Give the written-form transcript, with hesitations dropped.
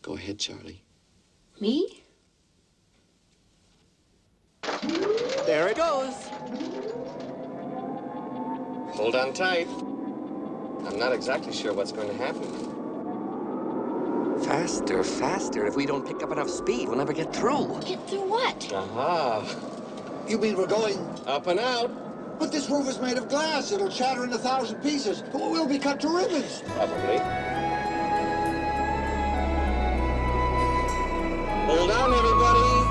Go ahead, Charlie. Me? There it goes. Hold on tight. I'm not exactly sure what's going to happen. Faster, faster. If we don't pick up enough speed, we'll never get through. Get through what? Aha. You mean we're going? Up and out. But this roof is made of glass. It'll shatter in 1,000 pieces. We'll be cut to ribbons. Probably. Hold on, everybody.